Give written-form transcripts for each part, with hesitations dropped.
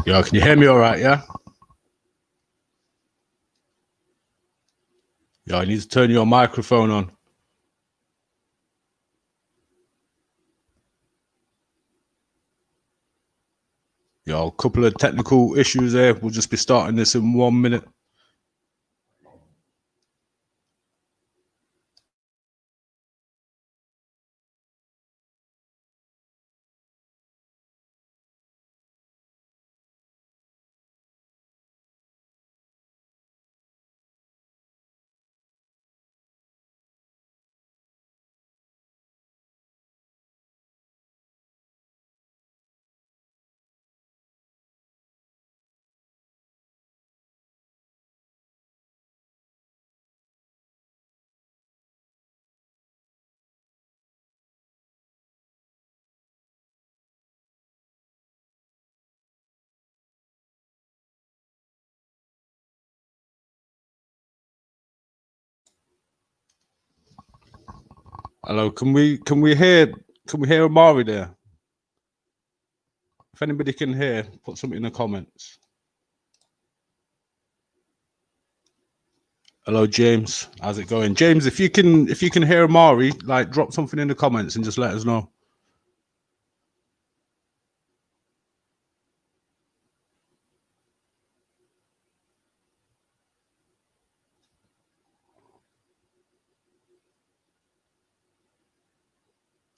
Yo, can you hear me all right, yeah? Yo, I need to turn your microphone on. Yo, a couple of technical issues there. We'll just be starting this in 1 minute. Hello, can we hear Omari there? If anybody can hear, put something in the comments. Hello, James. How's it going? James, if you can hear Omari, like drop something in the comments and just let us know.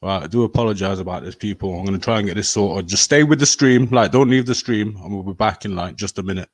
Right, I do apologize about this, people. I'm going to try and get this sorted. Just stay with the stream. Like, don't leave the stream, and we'll be back in like just a minute.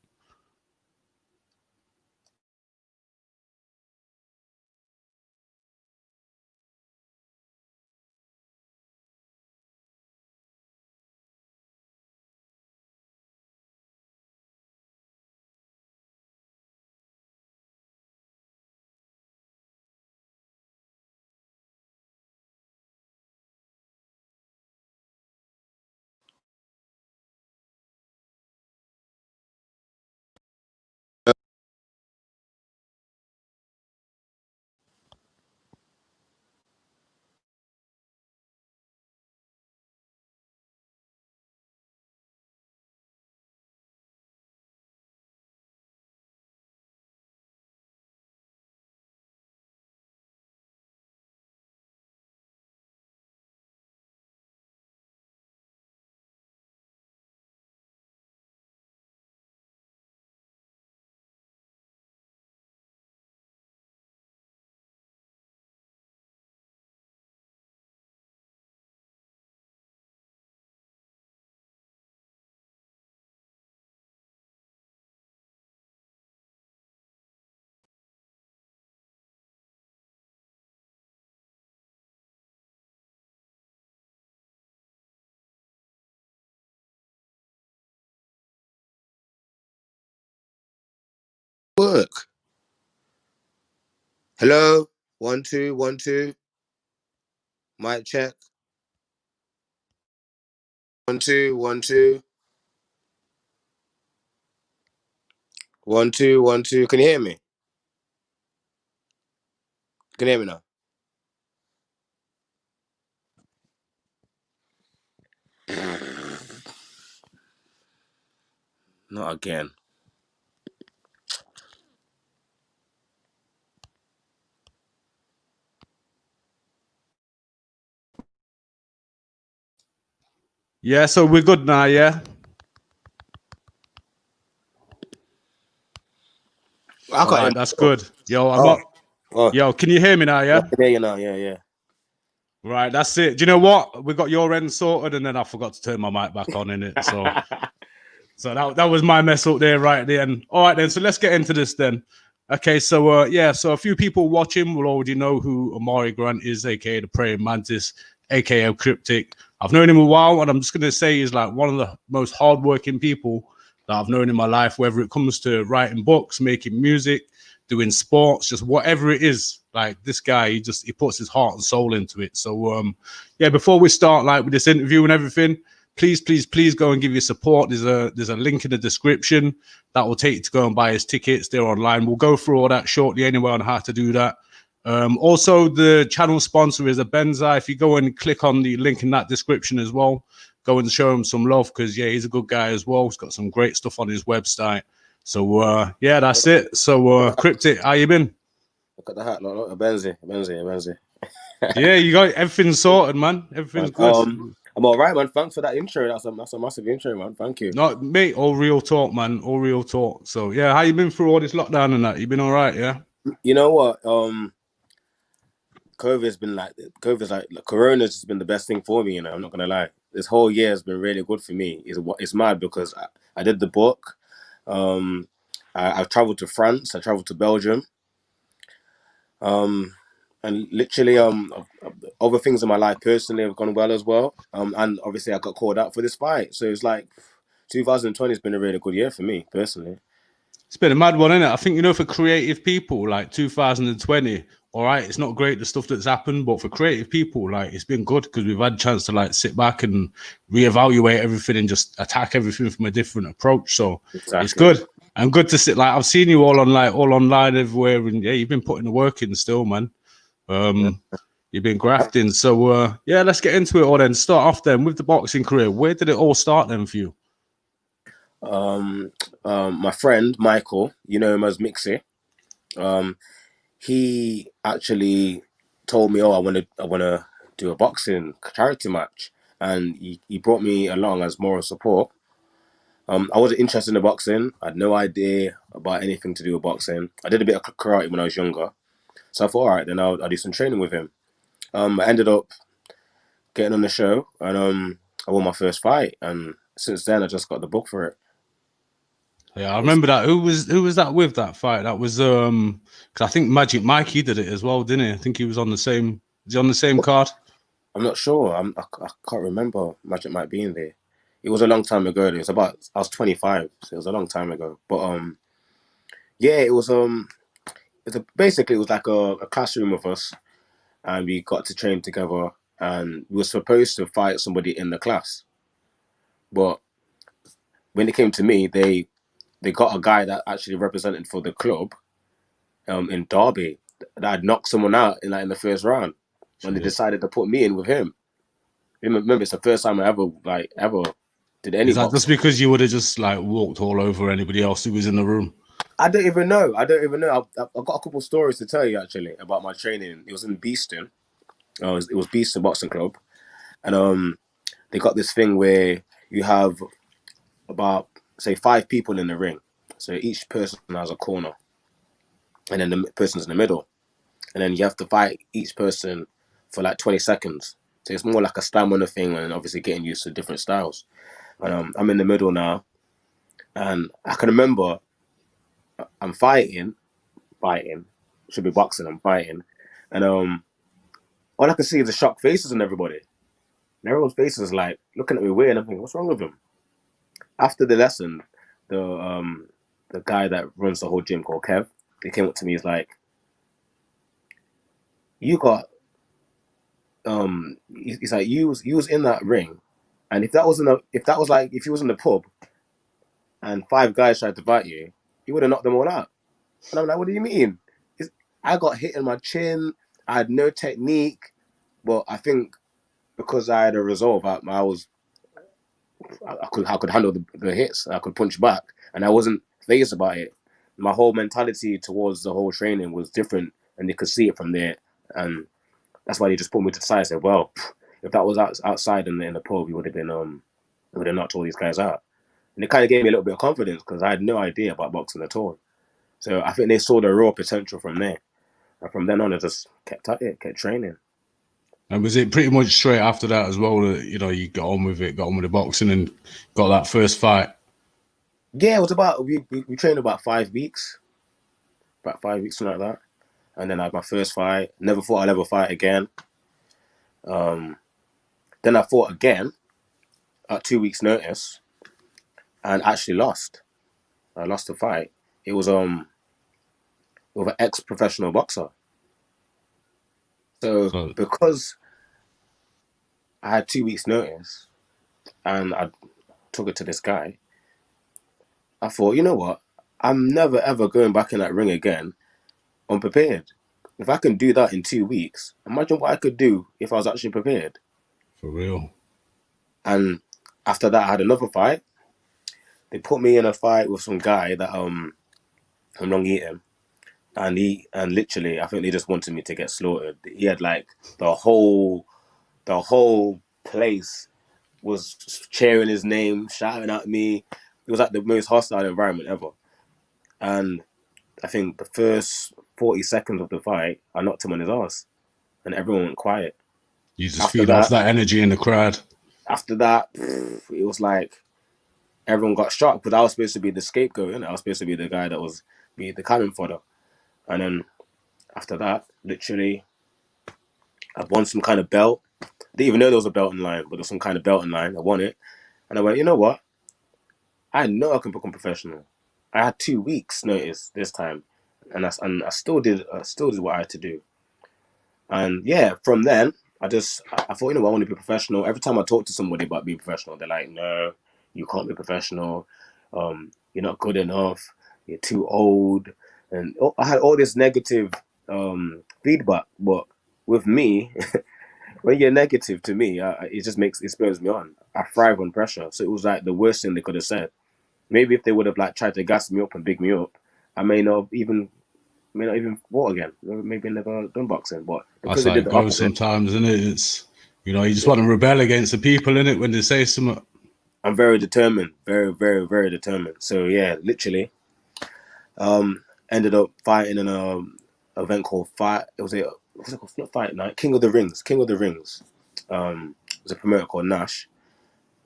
Work. Hello, 1 2 1 2. Mic check. 1 2 1 2. 1 2 1 2. Can you hear me? Can you hear me now? Not again. Yeah, so we're good now, yeah? I can't hear Right, that's good. Yo, I'm not... Yo, can you hear me now, yeah? I can hear you now, yeah. Right, that's it. Do you know what? We got your end sorted, and then I forgot to turn my mic back on in it. So, that was my mess up there right at the end. All right, then. So let's get into this then. Okay, so yeah, so a few people watching will already know who Omari Grant is, aka the Praying Mantis, aka Kriptik. I've known him a while, and I'm just gonna say he's like one of the most hardworking people that I've known in my life, whether it comes to writing books, making music, doing sports, just whatever it is. Like this guy, he puts his heart and soul into it. So yeah, before we start like with this interview and everything, please go and give your support. There's a link in the description that will take you to go and buy his tickets. They're online. We'll go through all that shortly anyway on how to do that. Also, the channel sponsor is a Benza. If you go and click on the link in that description as well, go and show him some love because yeah, he's a good guy as well. He's got some great stuff on his website. So yeah, that's it. So Kriptik, how you been? Look at the hat, look, Benzi. Yeah, you got everything sorted, man. Everything's good. I'm all right, man. Thanks for that intro. That's a massive intro, man. Thank you. No, mate, all real talk, man. All real talk. So yeah, how you been through all this lockdown and that? You been all right, yeah? You know what? Corona's has been the best thing for me. You know, I'm not gonna lie. This whole year has been really good for me. It's mad because I did the book. I've traveled to France. I traveled to Belgium. And literally, other things in my life personally have gone well as well. And obviously I got called out for this fight. So it's like 2020 has been a really good year for me personally. It's been a mad one, isn't it? I think, you know, for creative people, like 2020, all right, it's not great, the stuff that's happened, but for creative people, like, it's been good because we've had a chance to, like, sit back and reevaluate everything and just attack everything from a different approach. So exactly. It's good. And good to sit, like, I've seen you all online everywhere, and yeah, you've been putting the work in still, man. You've been grafting. So, yeah, let's get into it all then. Start off then with the boxing career. Where did it all start then for you? My friend Michael, you know him as Mixie, he actually told me, "Oh, I want to do a boxing charity match," and he brought me along as moral support. I wasn't interested in boxing. I had no idea about anything to do with boxing. I did a bit of karate when I was younger, so I thought, all right, then I'll do some training with him. I ended up getting on the show, and I won my first fight, and since then I just got the book for it. Yeah, I remember that. Who was that with that fight? That was because I think Magic Mikey did it as well, didn't he? I think he was on the same. Is he on the same card? I'm not sure. I can't remember. Magic might be in there. It was a long time ago. I was 25, so it was a long time ago. But yeah, it was basically it was like a classroom of us, and we got to train together, and we were supposed to fight somebody in the class, but when it came to me, they got a guy that actually represented for the club, in Derby, that had knocked someone out in the first round, and they decided to put me in with him. Remember, it's the first time I ever did any. Is that just because you would have just like walked all over anybody else who was in the room? I don't even know. I've got a couple of stories to tell you actually about my training. It was in Beeston. It was Beeston Boxing Club, and they got this thing where you have about, say, 5 people in the ring. So each person has a corner, and then the person's in the middle, and then you have to fight each person for like 20 seconds. So it's more like a stamina thing, and obviously getting used to different styles. And I'm in the middle now, and I can remember I'm fighting, should be boxing. I'm fighting, and all I can see is the shocked faces on everybody. And everyone's faces is like looking at me weird. I'm thinking, what's wrong with them? After the lesson, the guy that runs the whole gym called Kev, he came up to me. He's like, "You got he's like you was in that ring, and if you was in the pub, and 5 guys tried to fight you, you would have knocked them all out." And I'm like, "What do you mean?" I got hit in my chin. I had no technique, but I think because I had a resolve, I could handle the hits. I could punch back, and I wasn't fazed about it. My whole mentality towards the whole training was different, and they could see it from there. And that's why they just put me to the side and said, "Well, if that was outside in the pub, you would have knocked all these guys out." And it kind of gave me a little bit of confidence because I had no idea about boxing at all. So I think they saw the raw potential from there. And from then on, I just kept at it, kept training. And was it pretty much straight after that as well that, you know, you got on with the boxing and got that first fight? Yeah, it was about, we trained about 5 weeks. About 5 weeks, something like that. And then I had my first fight. Never thought I'd ever fight again. Then I fought again at 2 weeks' notice and actually lost. I lost the fight. It was with an ex-professional boxer. So because I had 2 weeks' notice and I took it to this guy, I thought, you know what? I'm never ever going back in that ring again unprepared. If I can do that in 2 weeks, imagine what I could do if I was actually prepared. For real. And After that, I had another fight. They put me in a fight with some guy that from Long Eaton, and literally, I think they just wanted me to get slaughtered. He had like the whole place was cheering his name, shouting at me. It was like the most hostile environment ever. And I think the first 40 seconds of the fight, I knocked him on his ass, and everyone went quiet. You just After feed off that, that energy in the crowd. it was like everyone got shocked, but I was supposed to be the scapegoat, and I was supposed to be the guy that was be the cannon fodder. And then after that, literally, I won some kind of belt. I didn't even know there was a belt in line, but there was some kind of belt in line. I won it, and I went, you know what? I know I can become professional. I had 2 weeks notice this time, and I still did what I had to do. And yeah, from then I thought, you know what, I want to be professional. Every time I talk to somebody about being professional, they're like, no, you can't be professional. You're not good enough. You're too old. And I had all this negative feedback. But with me, when you're negative to me, it spurs me on. I thrive on pressure. So it was like the worst thing they could have said. Maybe if they would have like tried to gas me up and big me up, I may not even fought again. Maybe never done boxing, but That's because they how did it the goes opposite, sometimes, isn't it? It's, you know, you just want to rebel against the people, in it, when they say something. I'm very determined, very, very, very determined. So yeah, literally, ended up fighting in a event called Fight. What's it called? Not Fight Night. King of the Rings. King of the Rings. There's a promoter called Nash.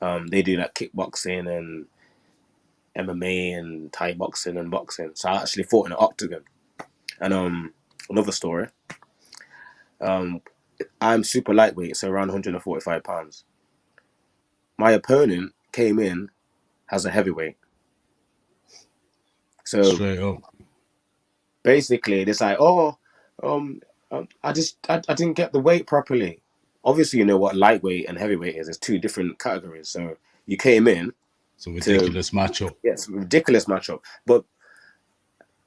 They do like kickboxing and MMA and Thai boxing and boxing. So I actually fought in an octagon. And another story. I'm super lightweight, so around 145 pounds. My opponent came in as a heavyweight. So Straight up. basically, it's like, oh, um, I didn't get the weight properly. Obviously, you know what lightweight and heavyweight is. It's two different categories. So you came in It's a to, ridiculous matchup. yes, ridiculous matchup. But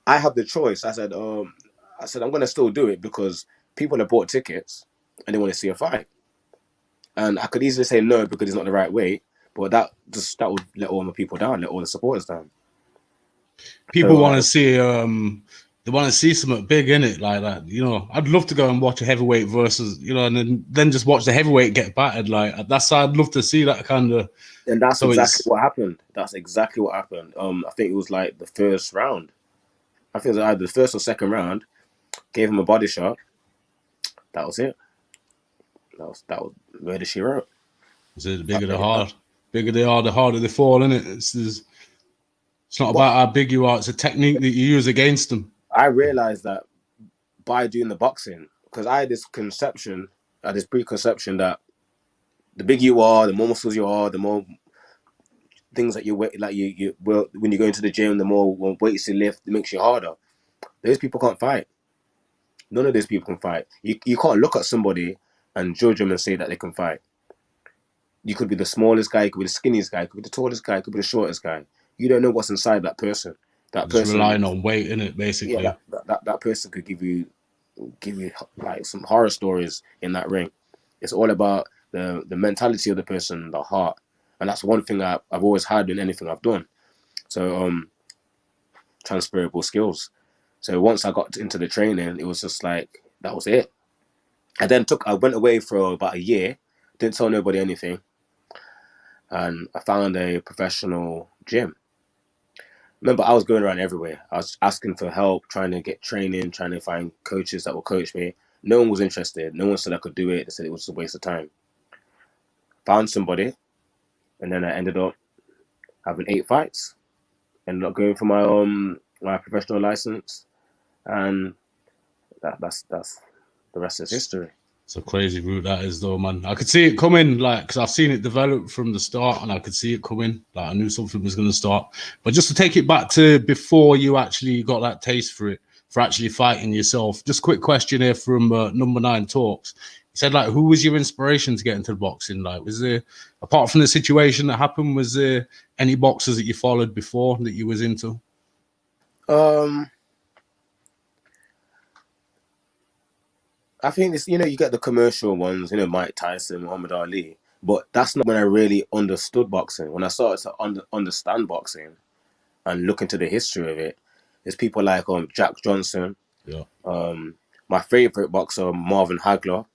I have the choice. I said I'm gonna still do it because people have bought tickets and they want to see a fight. And I could easily say no because it's not the right weight. But that would let all my people down, let all the supporters down. People So want to see they want to see something big in it like that. You know, I'd love to go and watch a heavyweight versus, you know, and then just watch the heavyweight get battered. Like that's, I'd love to see that kind of. and that's So exactly it's, what happened. That's exactly what happened. I think it was like the first round. I think it was either the first or second round. Gave him a body shot. That was it. That was murder she wrote. the bigger the heart, bigger they are, the harder they fall. In it, it's not But about how big you are. It's a technique that you use against them. I realized that by doing the boxing, because I had this conception, I had this preconception that the bigger you are, the more muscles you are, the more things that you weight, like you well, when you go into the gym, the more weights you lift, it makes you harder. Those people can't fight. None of those people can fight. You can't look at somebody and judge them and say that they can fight. You could be the smallest guy, you could be the skinniest guy, you could be the tallest guy, you could be the shortest guy. You don't know what's inside that person. That Just person, relying on weight in it, yeah, basically. that person could give you like some horror stories in that ring. It's all about the mentality of the person, the heart, and that's one thing I've always had in anything I've done. So transferable skills. So once I got into the training, it was just like that was it. I went away for about a year, didn't tell nobody anything, and I found a professional gym. Remember, I was going around everywhere. I was asking for help, trying to get training, trying to find coaches that will coach me. No one was interested. No one said I could do it. They said it was a waste of time. Found somebody, and then I ended up having 8 fights. Ended up going for my professional license, and that's the rest is history. It's a crazy route that is, though, man. I could see it coming, like, because I've seen it develop from the start, and I could see it coming. Like, I knew something was going to start. But just to take it back to before you actually got that taste for it, for actually fighting yourself, just a quick question here from Number 9 Talks. He said, like, who was your inspiration to get into boxing? Like, was there, apart from the situation that happened, was there any boxers that you followed before that you was into? Um, I think it's you get the commercial ones, Mike Tyson, Muhammad Ali, But that's not when I really understood boxing. When I started to understand boxing and look into the history of it, there's people like Jack Johnson, Yeah. my favorite boxer Marvin Hagler,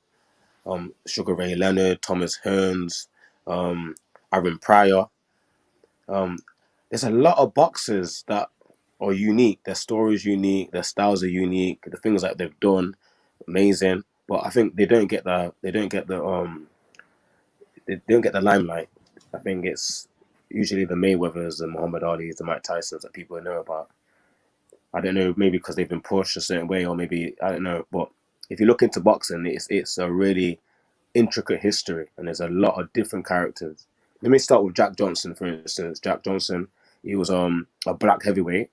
Sugar Ray Leonard, Thomas Hearns, Aaron Pryor. There's a lot of boxers that are unique. Their stories unique. Their styles are unique. The things that they've done, amazing. But I think they don't get the limelight. I think it's usually the Mayweathers, the Muhammad Ali's, the Mike Tysons that people know about. I don't know, maybe because they've been pushed a certain way, or maybe I don't know. But if you look into boxing, it's a really intricate history, and there's a lot of different characters. Let me start with Jack Johnson, for instance. Jack Johnson, he was a black heavyweight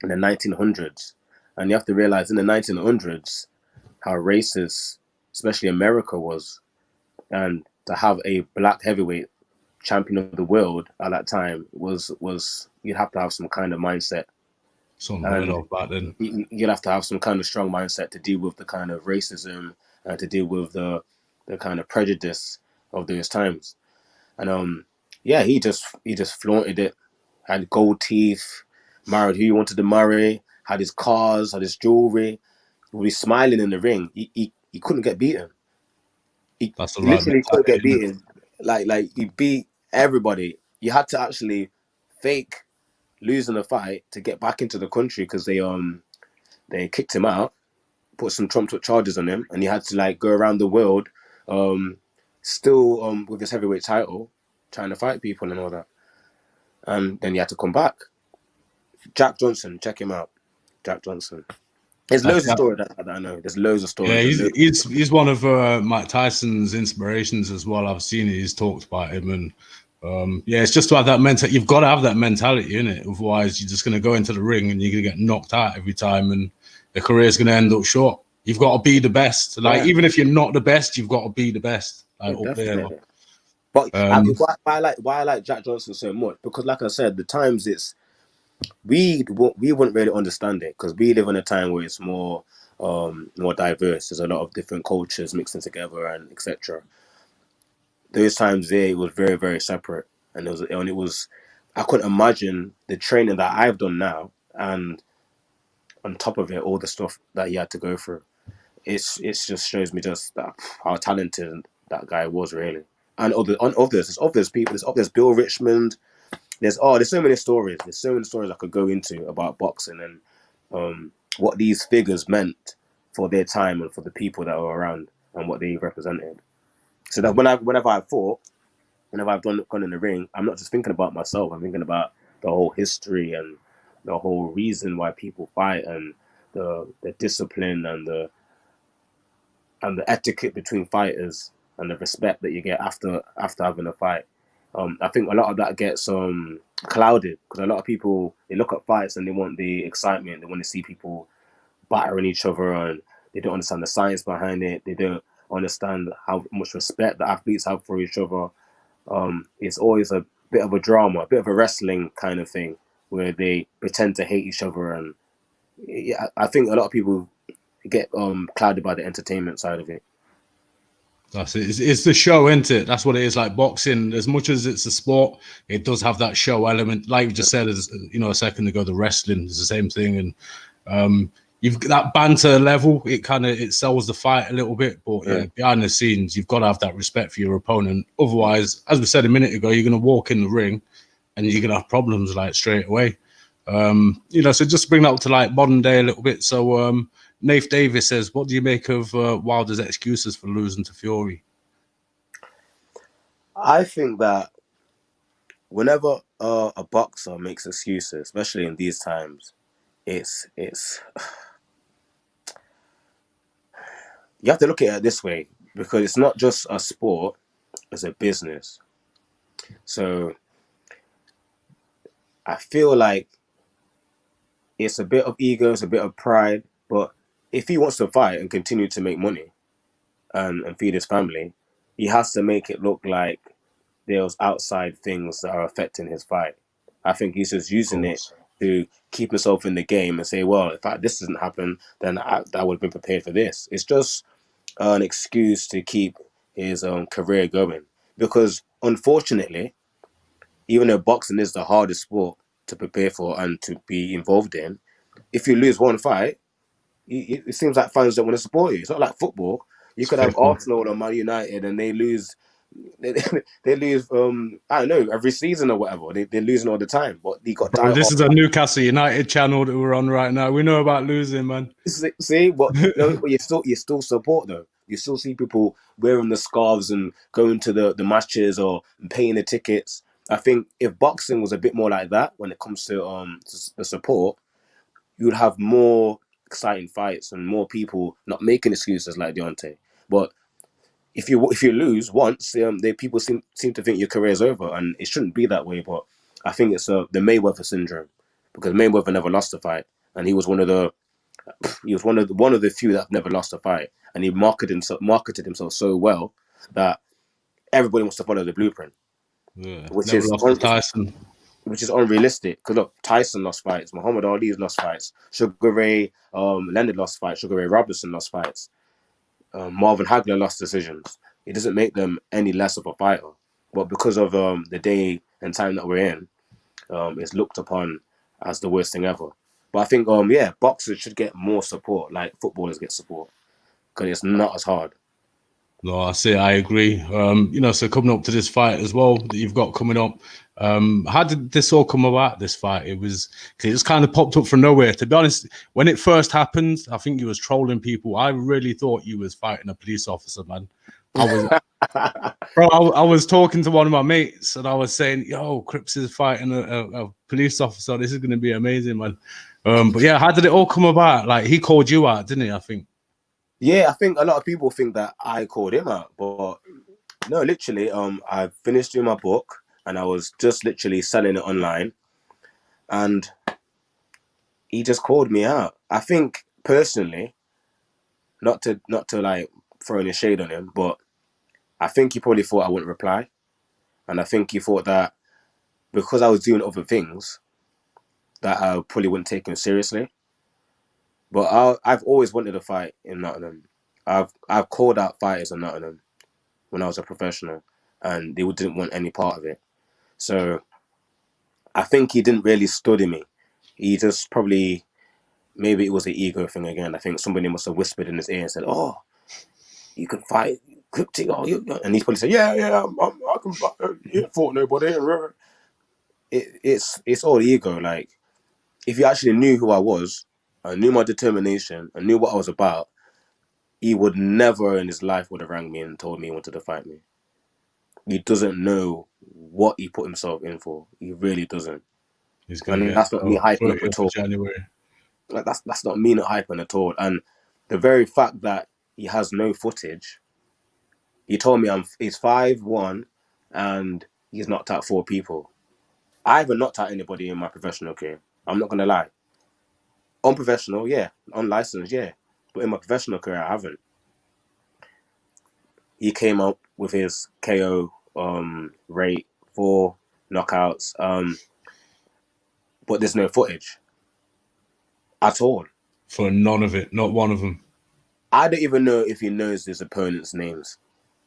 in the 1900s, and you have to realize in the 1900s how racist, especially America, was, and to have a black heavyweight champion of the world at that time was you'd have to have some kind of mindset, Something heard and of back then. you'd have to have some kind of strong mindset to deal with the kind of racism and to deal with the kind of prejudice of those times. And yeah, he just flaunted it, had gold teeth, married who he wanted to marry, had his cars, had his jewelry, he was smiling in the ring. He couldn't get beaten. That's the He right literally couldn't mentality, get isn't it? beaten. Like he beat everybody. You had to actually fake losing the fight to get back into the country because they kicked him out, put some trumped up charges on him, and he had to like go around the world, still with his heavyweight title, trying to fight people and all that. And then he had to come back. Jack Johnson, check him out. Jack Johnson. There's That's loads of stories that I know. There's loads of Yeah, stories. And loads he's one of Mike Tyson's inspirations as well. I've seen it. He's talked about him, and yeah, it's just to have that mental. You've got to have that mentality in it. Otherwise, you're just going to go into the ring and you're going to get knocked out every time, and the career is going to end up short. You've got to be the best. Like even if you're not the best, you've got to be the best. Like up there. definitely. But why I like Jack Johnson so much, because like I said, the times we wouldn't really understand it because we live in a time where it's more diverse. There's a lot of different cultures mixing together and etc. Those times there, it was very very separate, and it was I couldn't imagine the training that I've done now, and on top of it, all the stuff that he had to go through. It's just shows me just how talented that guy was really. And there's others people. There's Bill Richmond. There's so many stories. There's so many stories I could go into about boxing and what these figures meant for their time and for the people that were around and what they represented. So that whenever I've gone in the ring, I'm not just thinking about myself. I'm thinking about the whole history and the whole reason why people fight and the discipline and the etiquette between fighters and the respect that you get after having a fight. I think a lot of that gets clouded because a lot of people, they look at fights and they want the excitement. They want to see people battering each other, and they don't understand the science behind it. They don't understand how much respect the athletes have for each other. It's always a bit of a drama, a bit of a wrestling kind of thing where they pretend to hate each other, and yeah, I think a lot of people get clouded by the entertainment side of it. That's it. It's the show, isn't it? That's what it is. Like boxing, as much as it's a sport, it does have that show element. Like you just said, as you know, a second ago, the wrestling is the same thing, and you've that banter level. It sells the fight a little bit, but yeah, behind the scenes, you've got to have that respect for your opponent. Otherwise, as we said a minute ago, you're going to walk in the ring, and you're going to have problems like straight away. You know, so just to bring that up to like modern day a little bit. So Nath Davis says, what do you make of Wilder's excuses for losing to Fiori? I think that whenever a boxer makes excuses, especially in these times, it's you have to look at it this way because it's not just a sport; it's a business. So I feel like it's a bit of ego, it's a bit of pride, but if he wants to fight and continue to make money and feed his family, he has to make it look like there's outside things that are affecting his fight. I think he's just using it to keep himself in the game and say, well, if this doesn't happen, then I would have been prepared for this. It's just an excuse to keep his career going because unfortunately, even though boxing is the hardest sport to prepare for and to be involved in, if you lose one fight, it seems like fans don't want to support you. It's not like football. You could have Arsenal or Man United and they lose. They lose. I don't know, every season or whatever. They're losing all the time. But you got Bro, this is a Newcastle United channel that we're on right now. We know about losing, man. See, but you still support though. You still see people wearing the scarves and going to the matches or paying the tickets. I think if boxing was a bit more like that when it comes to the support, you would have more exciting fights and more people not making excuses like Deontay. But if you lose once, people seem to think your career is over, and it shouldn't be that way. But I think it's the Mayweather syndrome, because Mayweather never lost a fight, and he was one of the few that never lost a fight, and he marketed himself so well that everybody wants to follow the blueprint, Yeah, which never lost to Tyson. Which is unrealistic. Because look, Tyson lost fights, Muhammad Ali lost fights, Sugar Ray Leonard lost fights, Sugar Ray Robinson lost fights, Marvin Hagler lost decisions. It doesn't make them any less of a fighter, but because of the day and time that we're in, it's looked upon as the worst thing ever. But I think boxers should get more support, like footballers get support, because it's not as hard. No, I agree. So coming up to this fight as well that you've got coming up, how did this all come about, this fight? It just kind of popped up from nowhere. To be honest, when it first happened, I think you was trolling people. I really thought you was fighting a police officer, man. I was talking to one of my mates and I was saying, yo, Crips is fighting a police officer. This is going to be amazing, man. But yeah, how did it all come about? Like, he called you out, didn't he, I think? Yeah, I think a lot of people think that I called him out, but no, literally, I finished doing my book and I was just literally selling it online, and he just called me out. I think personally, not to like throw any shade on him, but I think he probably thought I wouldn't reply, and I think he thought that because I was doing other things, that I probably wouldn't take him seriously. But I've always wanted a fight in Nottingham. I've called out fighters in Nottingham when I was a professional, and they didn't want any part of it. So I think he didn't really study me. He just probably, maybe it was an ego thing again. I think somebody must have whispered in his ear and said, "Oh, you can fight Kriptik." Oh, and he probably said, "Yeah, I can fight. You ain't fought nobody." It's all ego. Like, if you actually knew who I was, I knew my determination, I knew what I was about, he would never in his life would have rang me and told me he wanted to fight me. He doesn't know what he put himself in for. He really doesn't. And that's not me hyping up at all. January. Like, that's not me not hyping at all. And the very fact that he has no footage, he told me he's 5'1" and he's knocked out 4 people. I haven't knocked out anybody in my professional career. I'm not gonna lie. Unprofessional, yeah. Unlicensed, yeah. But in my professional career, I haven't. He came up with his KO rate, 4 knockouts, but there's no footage at all. For none of it, not one of them. I don't even know if he knows his opponent's names.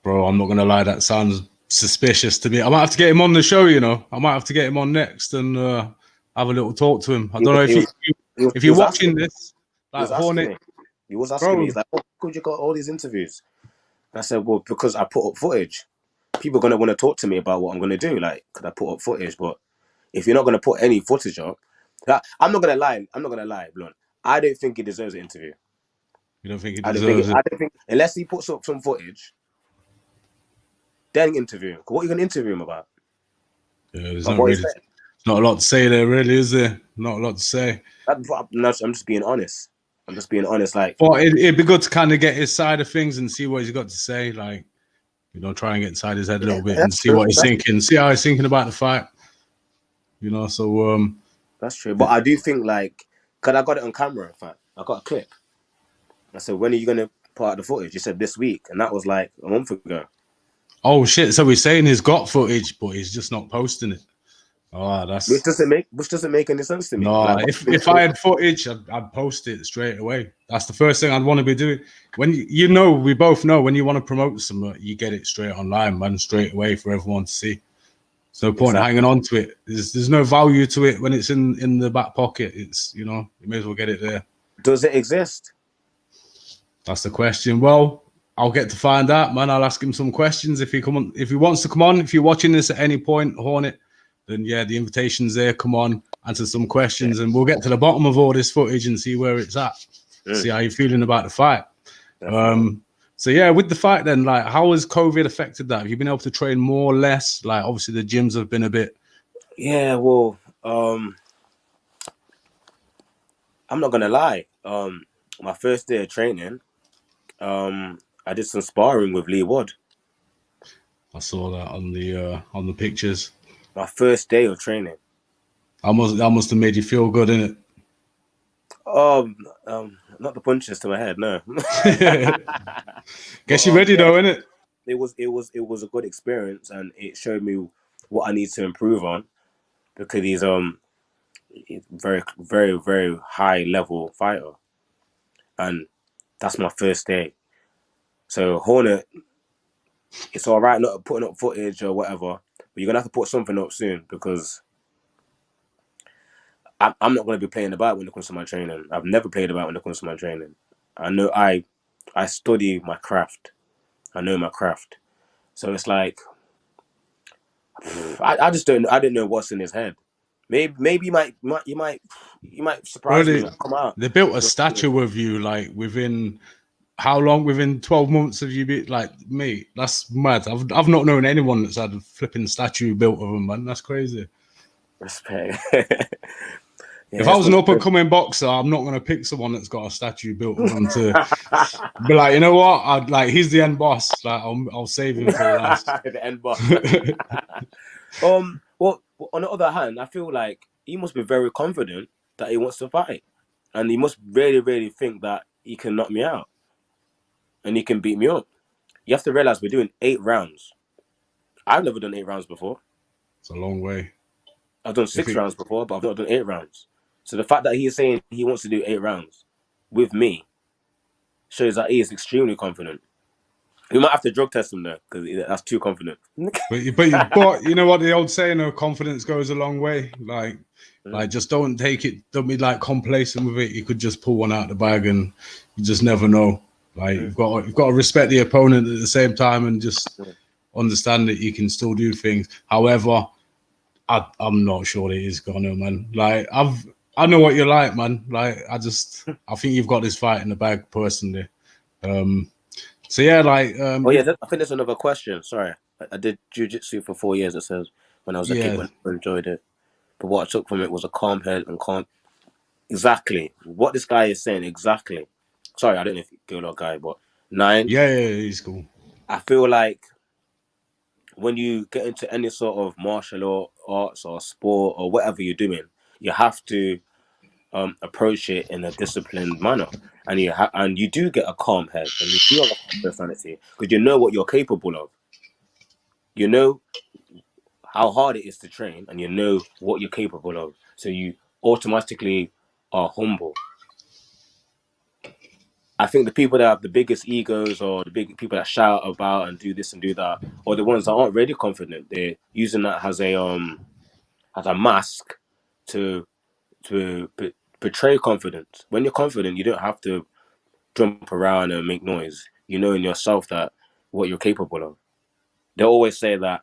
Bro, I'm not going to lie, that sounds suspicious to me. I might have to get him on the show, you know. I might have to get him on next and have a little talk to him. I don't know if you're watching this. Like, he was asking me, he's like, "Oh, could you got all these interviews?" And I said, "Well, because I put up footage. People are going to want to talk to me about what I'm going to do. Like, could I put up footage? But if you're not going to put any footage up, I'm not going to lie. I'm not going to lie, Blunt. I don't think he deserves an interview. You don't think he deserves it? I don't think, unless he puts up some footage, then interview him. What are you going to interview him about? Yeah, there's not a lot to say there, really, is there? Not a lot to say. I'm just being honest. Like, well, it'd be good to kind of get his side of things and see what he's got to say. Like, you know, try and get inside his head a little bit and see what he's thinking. See how he's thinking about the fight. You know, so that's true. But I do think, like, because I got it on camera. In fact, I got a clip. I said, "When are you going to put out the footage?" He said, "This week," and that was like a month ago. Oh shit! So he's saying he's got footage, but he's just not posting it. Oh, which that's doesn't make any sense to me. no. Like, If I had footage, I'd post it straight away. That's the first thing I'd want to be doing. When you know, we both know when you want to promote something, you get it straight online, man, straight away for everyone to see. There's no point exactly. hanging on to it. There's no value to it when it's in the back pocket. It's, you know, you may as well get it there. Does it exist? That's the question. Well, I'll get to find out, man. I'll ask him some questions if he wants to come on. If you're watching this at any point, Hornet, then yeah, the invitation's there. Come on, answer some questions, and we'll get to the bottom of all this footage and see where it's at. See how you're feeling about the fight. So yeah, with the fight then, like, how has COVID affected that? Have you been able to train more or less? Like, obviously the gyms have been a bit. Yeah, well, I'm not gonna lie. My first day of training, I did some sparring with Lee Wood. I saw that on the pictures. My first day of training. That must have made you feel good, innit? Not the punches to my head, no. Guess you're ready though, innit? It was a good experience, and it showed me what I need to improve on, because he's very, very, very high level fighter, and that's my first day. So Hornet, it's all right not putting up footage or whatever, but you're gonna have to put something up soon, because I'm not gonna be playing about when it comes to my training. I've never played about when it comes to my training. I know I study my craft. I know my craft. So it's like I just don't. I didn't know what's in his head. Maybe you might surprise me. Come out. They built a statue of you, like, within how long? Within 12 months of you be like, mate, that's mad. I've not known anyone that's had a flipping statue built of them, man. That's crazy. Respect. Yeah, if I was an up and coming boxer, I'm not gonna pick someone that's got a statue built of them to be like, you know what? I'd like, he's the end boss. Like, I'll save him for last. The end boss. Well, on the other hand, I feel like he must be very confident that he wants to fight, and he must really, really think that he can knock me out, and he can beat me up. You have to realize we're doing 8 rounds. I've never done 8 rounds before. It's a long way. I've done 6 rounds before, but I've not done 8 rounds. So the fact that he is saying he wants to do 8 rounds with me shows that he is extremely confident. We might have to drug test him though, because that's too confident. but you know what the old saying of confidence goes a long way. Like just don't take it. Don't be like complacent with it. You could just pull one out of the bag, and you just never know. Like you've got to respect the opponent at the same time, and just understand that you can still do things. However, I'm not sure that he's gonna, man. Like I know what you're like, man. Like I think you've got this fight in the bag personally. So yeah, like I think there's another question. Sorry, I did jiu-jitsu for 4 years. It says when I was a kid, when I enjoyed it, but what I took from it was a calm head and calm. Exactly what this guy is saying. Exactly. Sorry, I don't know if you're a girl or guy, but 9. Yeah, he's cool. I feel like when you get into any sort of martial arts or sport or whatever you're doing, you have to approach it in a disciplined manner, and you do get a calm head, and you do have a calm personality, because you know what you're capable of. You know how hard it is to train, and you know what you're capable of. So you automatically are humble. I think the people that have the biggest egos, or the big people that shout about and do this and do that, or the ones that aren't really confident, they're using that as a mask to portray confidence. When you're confident, you don't have to jump around and make noise. You know in yourself that what you're capable of. They always say that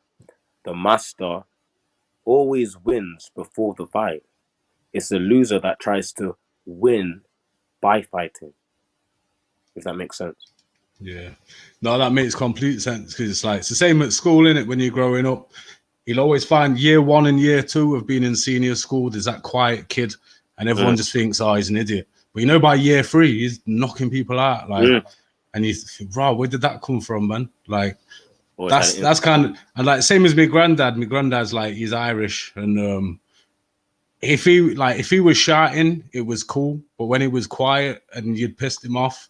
the master always wins before the fight. It's the loser that tries to win by fighting. If that makes sense. Yeah. No, that makes complete sense, because it's like it's the same at school, innit? When you're growing up, you'll always find year 1 and year 2 of being in senior school, there's that quiet kid, and everyone just thinks, oh, he's an idiot. But you know, by year 3, he's knocking people out, like, and you think, bro, where did that come from, man? Like, that's kind of, and like same as my granddad. My granddad's like, he's Irish, and if he was shouting, it was cool, but when he was quiet and you'd pissed him off,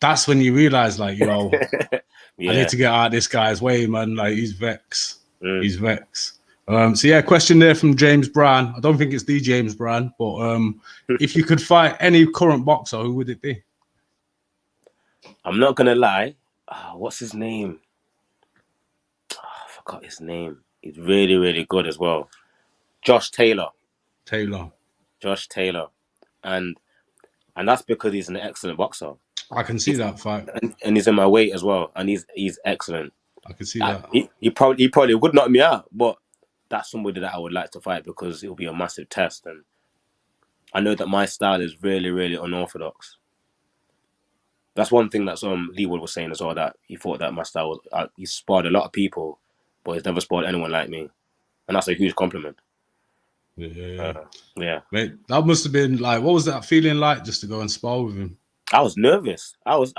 that's when you realize, like, yo, I need to get out of this guy's way, man. Like, he's vexed. He's vexed. So yeah, question there from James Brown. I don't think it's the James Brown, but if you could fight any current boxer, who would it be? I'm not gonna lie. What's his name? I forgot his name. He's really, really good as well. Josh Taylor. Taylor. Josh Taylor, and that's because he's an excellent boxer. I can see that fight. And he's in my weight as well, and he's excellent. I can see that. He probably would knock me out, but that's somebody that I would like to fight because it'll be a massive test, and I know that my style is really, really unorthodox. That's one thing that Lee Wood was saying as well, that he thought that my style was he sparred a lot of people, but he's never sparred anyone like me, and that's a huge compliment. Yeah. Mate, that must have been like, what was that feeling like just to go and spar with him? I was nervous. I was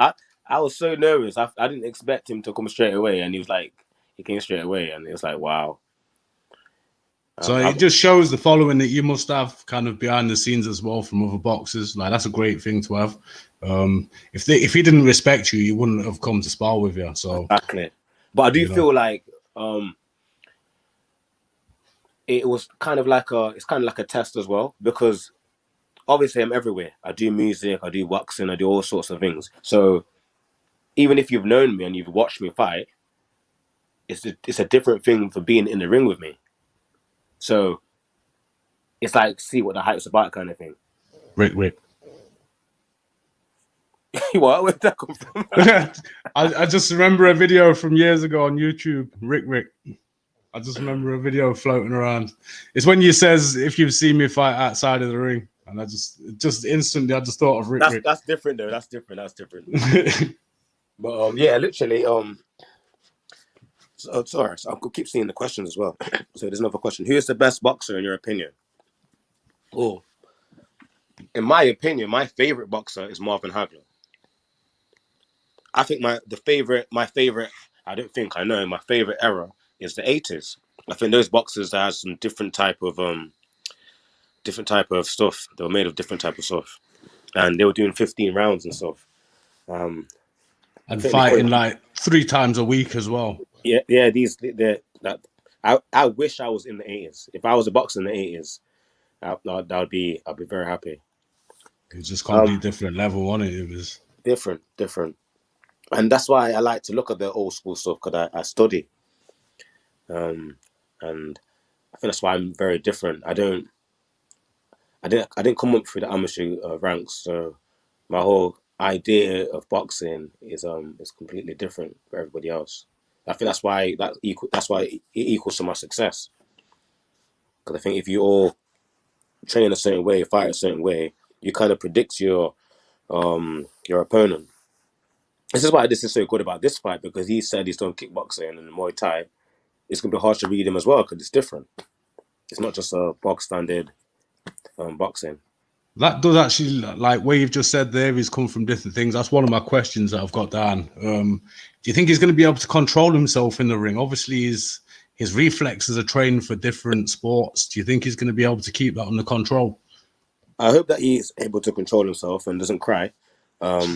so nervous. I didn't expect him to come straight away, and he came straight away, and it was like, wow. So it just shows the following that you must have kind of behind the scenes as well from other boxers. Like, that's a great thing to have. If he didn't respect you, he wouldn't have come to spar with you. So exactly. But I do feel like it was kind of like a test as well, because obviously I'm everywhere. I do music, I do boxing, I do all sorts of things. So even if you've known me and you've watched me fight, it's a different thing for being in the ring with me. So it's like, see what the hype's about kind of thing. Rick. What? Where'd that come from? I just remember a video from years ago on YouTube. Rick. I just remember a video floating around. It's when you says, if you've seen me fight outside of the ring. And I just instantly, I just thought of Rick. That's different though. That's different. But yeah, literally. Sorry, so I'll keep seeing the questions as well. So there's another question. Who is the best boxer in your opinion? Oh, in my opinion, my favorite boxer is Marvin Hagler. I think my favorite. I know my favorite era is the 80s. I think those boxers that had some different type of stuff. They were made of different type of stuff, and they were doing 15 rounds and stuff. And fighting like 3 times a week as well. Yeah. I wish I was in the 80s. If I was a boxer in the 80s, I'd be very happy. It was just completely different level, wasn't it? It was different, and that's why I like to look at the old school stuff, because I study, and I think that's why I'm very different. I didn't come up through the amateur ranks, so my whole idea of boxing is completely different for everybody else. I think that's why it equals to my success. Because I think if you all train a certain way, fight a certain way, you kind of predict your opponent. This is why this is so good about this fight, because he said he's done kickboxing and Muay Thai. It's gonna be hard to read him as well, because it's different. It's not just a box standard boxing. That does actually, like where you've just said there, he's come from different things. That's one of my questions that I've got down. Do you think he's going to be able to control himself in the ring? Obviously, his reflexes are trained for different sports. Do you think he's going to be able to keep that under control? I hope that he's able to control himself and doesn't cry. Bro.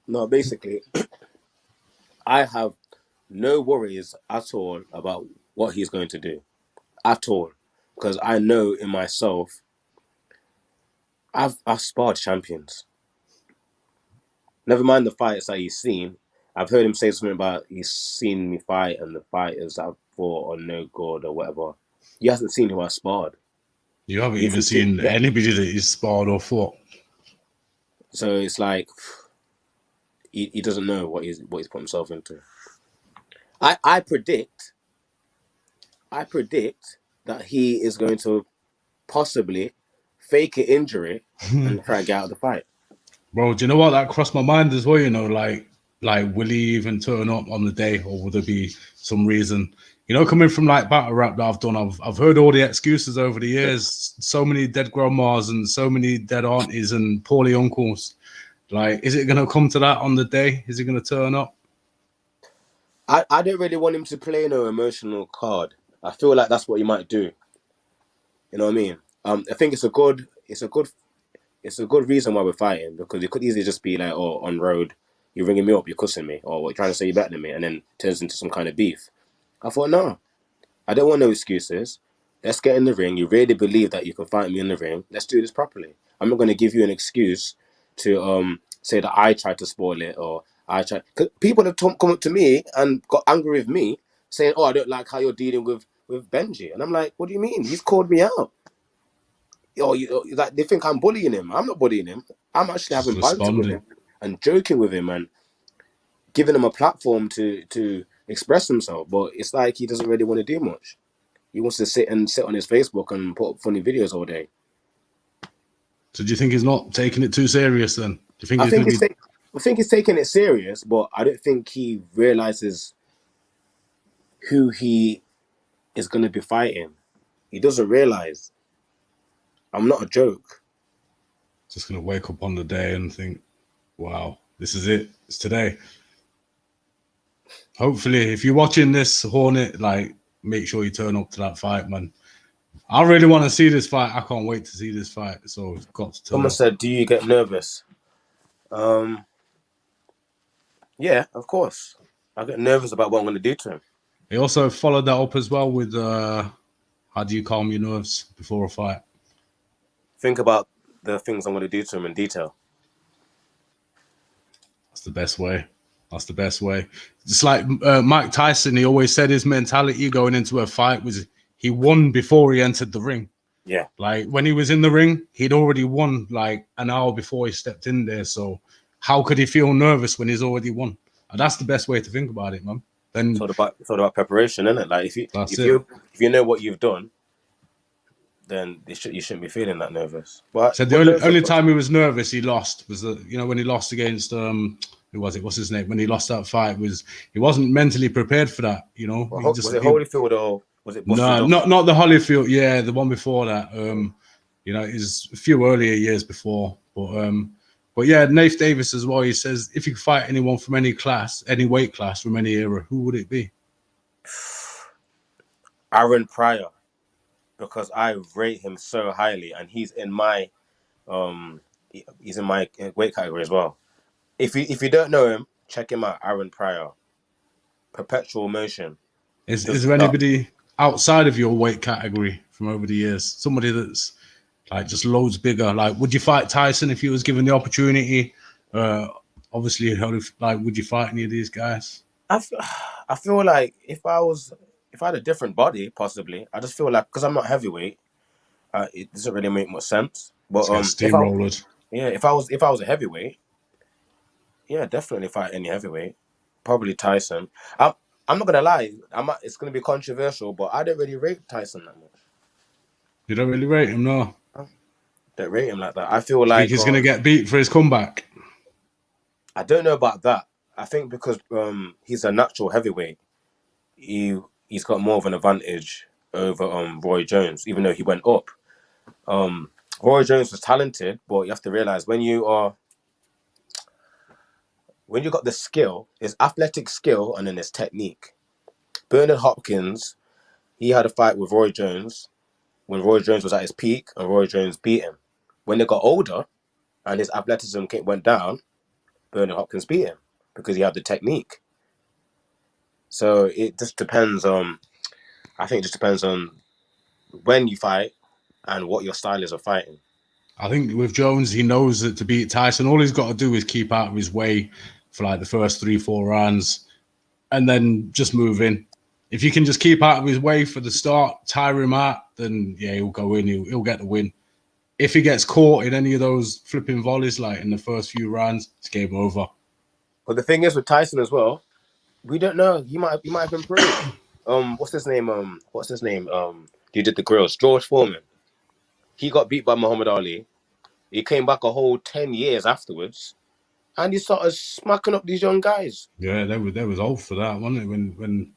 No, basically, I have no worries at all about what he's going to do, at all, because I know in myself, I've sparred champions. Never mind the fights that he's seen. I've heard him say something about he's seen me fight and the fighters that I've fought are no good or whatever. He hasn't seen who I sparred. You haven't even seen anybody that he's sparred or fought. So it's like he doesn't know what he's put himself into. I predict that he is going to possibly fake an injury and try to get out of the fight. Bro, do you know what? That crossed my mind as well, you know, like will he even turn up on the day, or will there be some reason? You know, coming from like battle rap that I've done, I've heard all the excuses over the years. So many dead grandmas and so many dead aunties and poorly uncles. Like, is it going to come to that on the day? Is he going to turn up? I don't really want him to play no emotional card. I feel like that's what he might do. You know what I mean? I think it's a good reason why we're fighting, because it could easily just be like, oh, on road, you're ringing me up, you're cussing me, or you're trying to say you're better than me, and then turns into some kind of beef. I thought, no, I don't want no excuses. Let's get in the ring. You really believe that you can fight me in the ring. Let's do this properly. I'm not going to give you an excuse to say that I tried to spoil it, or I tried. Cause people have come up to me and got angry with me, saying, "Oh, I don't like how you're dealing with Benji," and I'm like, "What do you mean? He's called me out." Like they think I'm bullying him. I'm not bullying him. I'm actually Just having banter with responding. him and joking with him and giving him a platform to express himself. But it's like he doesn't really want to do much. He wants to sit on his Facebook and put up funny videos all day. So do you think he's not taking it too serious then? Do you think I he's going think to be... I think he's taking it serious, but I don't think he realizes who he is going to be fighting. He doesn't realize. I'm not a joke. just going to wake up on the day and think, wow, this is it. It's today. Hopefully, if you're watching this, Hornet, like, make sure you turn up to that fight, man. I really want to see this fight. I can't wait to see this fight. So we've got to turn Someone up. said, "Do you get nervous?" Yeah, of course. I get nervous about what I'm going to do to him. He also followed that up as well with how do you calm your nerves before a fight? Think about the things I'm going to do to him in detail. That's the best way. That's the best way. Just like Mike Tyson, he always said his mentality going into a fight was he won before he entered the ring. Yeah. Like when he was in the ring, he'd already won like an hour before he stepped in there. So how could he feel nervous when he's already won? And that's the best way to think about it, man. Then It's all about preparation, isn't it? Like if you know what you've done, then you shouldn't be feeling that nervous. But said the only time he was nervous, he lost was when he lost against who was it? What's his name? When he lost that fight, he wasn't mentally prepared for that. Was it Holyfield or was it? No, not the Holyfield. Yeah, the one before that. It was a few earlier years before. But yeah, Nath Davis as well. He says if you could fight anyone from any class, any weight class from any era, who would it be? Aaron Pryor, because I rate him so highly, and he's in my weight category as well. If you don't know him, check him out. Aaron Pryor, Perpetual Motion. Is there anybody outside of your weight category from over the years? Somebody that's like just loads bigger. Like, would you fight Tyson if you was given the opportunity? Obviously, would you fight any of these guys? I feel like if I had a different body, possibly. I just feel like because I'm not heavyweight, it doesn't really make much sense. But steamrolled. If I was a heavyweight, yeah, definitely fight any heavyweight. Probably Tyson. I'm not gonna lie. It's gonna be controversial, but I don't really rate Tyson that much. You don't really rate him, no? Don't rate him like that. I feel like he's gonna get beat for his comeback. I don't know about that. I think because he's a natural heavyweight, he's got more of an advantage over Roy Jones, even though he went up. Roy Jones was talented, but you have to realize when you got the skill, there's athletic skill and then there's technique. Bernard Hopkins, he had a fight with Roy Jones when Roy Jones was at his peak, and Roy Jones beat him. When they got older and his athleticism went down, Bernard Hopkins beat him because he had the technique. So it just depends on, I think it just depends on when you fight and what your style is of fighting. I think with Jones, he knows that to beat Tyson, all he's got to do is keep out of his way for like the first 3-4 rounds and then just move in. If you can just keep out of his way for the start, tire him out, then yeah, he'll go in, he'll get the win. If he gets caught in any of those flipping volleys, like in the first few rounds, it's game over. But the thing is with Tyson as well, we don't know. He might have improved. What's his name? He did the grills. George Foreman. He got beat by Muhammad Ali. He came back a whole 10 years afterwards, and he started smacking up these young guys. Yeah, they was old for that, wasn't it? When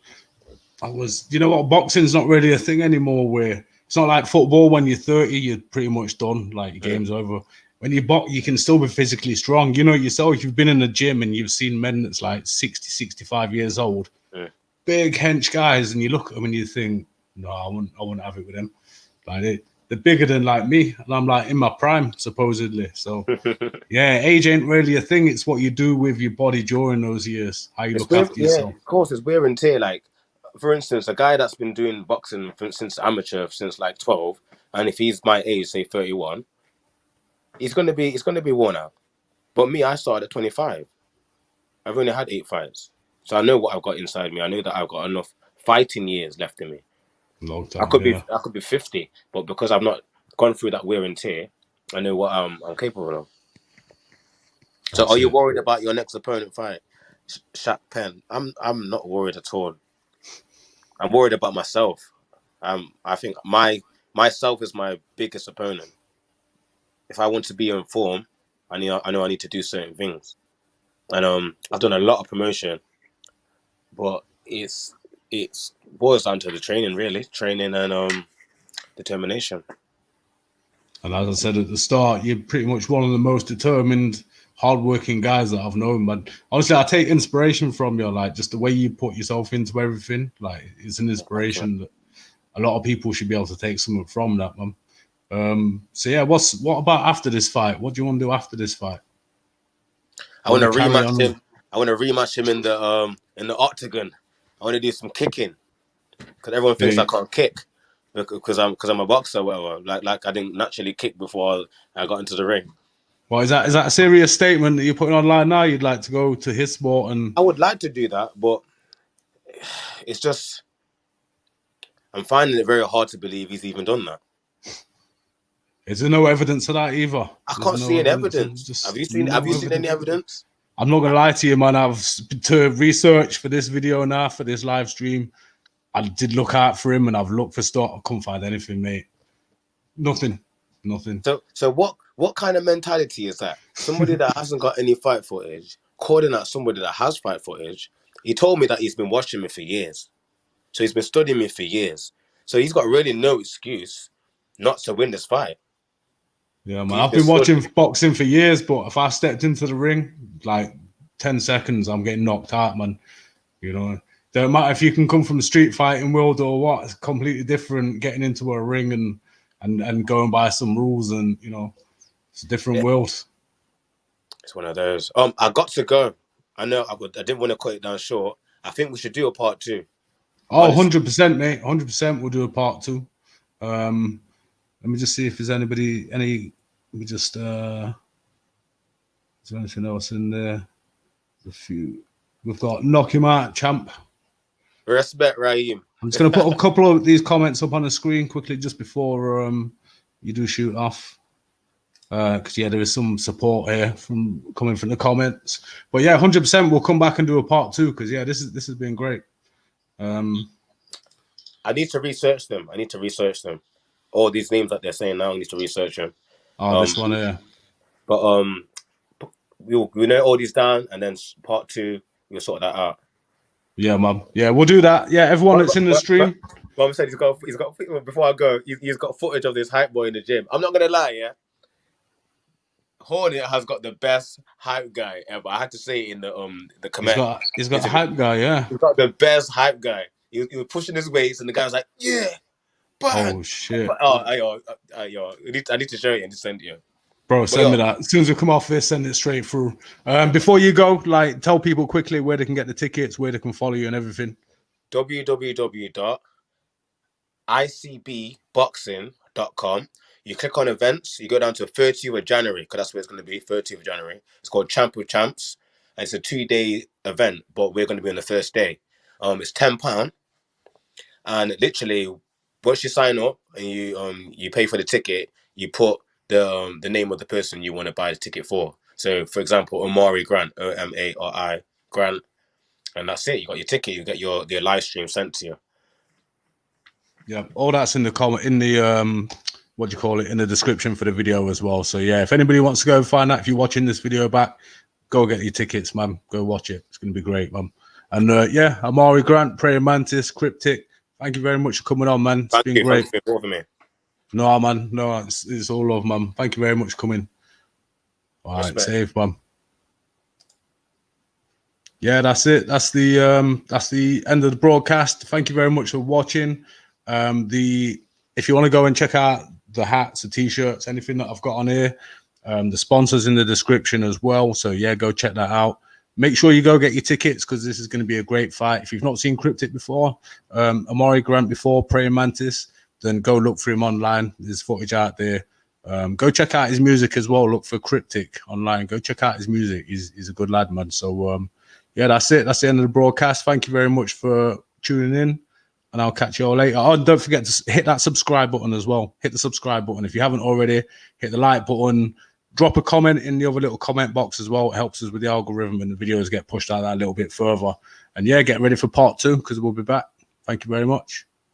I was, boxing's not really a thing anymore. Where it's not like football. When you're 30, you're pretty much done. Like your game's over. When you box, you can still be physically strong. You know yourself. You've been in the gym and you've seen men that's like 60, 65 years old, big hench guys, and you look at them and you think, no, I wouldn't have it with them. Like they're bigger than like me, and I'm like in my prime supposedly. So yeah, age ain't really a thing. It's what you do with your body during those years, how you It's look weird, after yeah. yourself. Of course, it's wear and tear. Like, for instance, a guy that's been doing boxing since amateur, since like 12, and if he's my age, say 31, it's gonna be worn out. But me, I started at 25. I've only had 8 fights, so I know what I've got inside me. I know that I've got enough fighting years left in me. Long time, yeah. I could be 50, but because I've not gone through that wear and tear, I know what I'm capable of. So, That's are you it. worried about your next opponent fight, Shaq Penn? I'm not worried at all. I'm worried about myself. I think myself is my biggest opponent. If I want to be in form, I know I need to do certain things. And I've done a lot of promotion, but it's boils down to the training, really, training and determination. And as I said at the start, you're pretty much one of the most determined, hardworking guys that I've known. But honestly, I take inspiration from you, like just the way you put yourself into everything. Like it's an inspiration that a lot of people should be able to take something from that, man. So yeah, what about after this fight? What do you want to do after this fight? I want to Carry rematch on. him. I want to rematch him in the octagon. I want to do some kicking because everyone thinks I can't kick because I'm a boxer, or whatever. Like I didn't naturally kick before I got into the ring. Well, is that a serious statement that you're putting online now? You'd like to go to his sport and I would like to do that, but it's just I'm finding it very hard to believe he's even done that. is there no evidence of that either? I There's can't no see any evidence. evidence. Have No you seen any evidence. evidence? I'm not gonna lie to you, man. I've to research for this video now for this live stream. I did look out for him and I've looked for stuff. I couldn't find anything, mate. Nothing. So what kind of mentality is that? Somebody that hasn't got any fight footage calling out somebody that has fight footage. He told me that he's been watching me for years. So he's been studying me for years. So he's got really no excuse not to win this fight. Yeah, man. He's I've been been watching studying. boxing for years, but if I stepped into the ring, like 10 seconds, I'm getting knocked out, man. You know, don't matter if you can come from the street fighting world or what. It's completely different getting into a ring and going by some rules, and you know, it's a different world. It's one of those. I got to go. I know I didn't want to cut it down short. I think we should do a part 2. Oh, Honestly. 100%, mate. 100%. We'll do a part 2. Let me just see if there's let me just, is there anything else in there? There's a few. We've got Knock Him Out, champ. Respect, Raheem. I'm just going to put a couple of these comments up on the screen quickly just before you do shoot off. Because yeah, there is some support here coming from the comments. But yeah, 100%. We'll come back and do a part 2 because yeah, this has been great. I need to research them. All these names that they're saying now, I need to research them. Oh, this one here. But we know all these down, and then part 2 we'll sort that out. Yeah, man. Yeah, we'll do that. Yeah, everyone that's in the stream. Mom said he's got before I go, he's got footage of this hype boy in the gym. I'm not gonna lie, yeah. Hornet has got the best hype guy ever. I had to say it in the comment. He's got a hype guy, yeah. He's got the best hype guy. He was pushing his weights, and the guy was like, "Yeah, oh shit!" I need to show you and just send you. Bro, send me that. As soon as we come off this, send it straight through. Before you go, like, tell people quickly where they can get the tickets, where they can follow you and everything. www.icbboxing.com. You click on events, you go down to 30th of January, because that's where it's going to be, 30th of January. It's called Champ with Champs, and it's a 2-day event, but we're going to be on the first day. It's £10, and literally, once you sign up and you pay for the ticket, you put the name of the person you want to buy the ticket for. So, for example, Omari Grant, Omari Grant, and that's it. You got your ticket. You get your live stream sent to you. Yeah, all that's in the comment in the in the description for the video as well. So yeah, if anybody wants to go find that, if you're watching this video back, go get your tickets, man. Go watch it. It's going to be great, man. And yeah, Omari Grant, Prayer Mantis, Kriptik. Thank you very much for coming on, man. It's been great. Thank you for me. No, man. No, it's all love, man. Thank you very much for coming. All right, safe, man. Yeah, that's it. That's the end of the broadcast. Thank you very much for watching. If you want to go and check out the hats, the t-shirts, anything that I've got on here. The sponsors in the description as well. So yeah, go check that out. Make sure you go get your tickets because this is going to be a great fight. If you've not seen Kriptik before, Omari Grant before, Praying Mantis, then go look for him online. There's footage out there. Go check out his music as well. Look for Kriptik online. Go check out his music. He's a good lad, man. So yeah, that's it. That's the end of the broadcast. Thank you very much for tuning in, and I'll catch you all later. Oh, and don't forget to hit that subscribe button as well. Hit the subscribe button if you haven't already. Hit the like button. Drop a comment in the other little comment box as well. It helps us with the algorithm and the videos get pushed out that a little bit further. And yeah, get ready for part 2 because we'll be back. Thank you very much.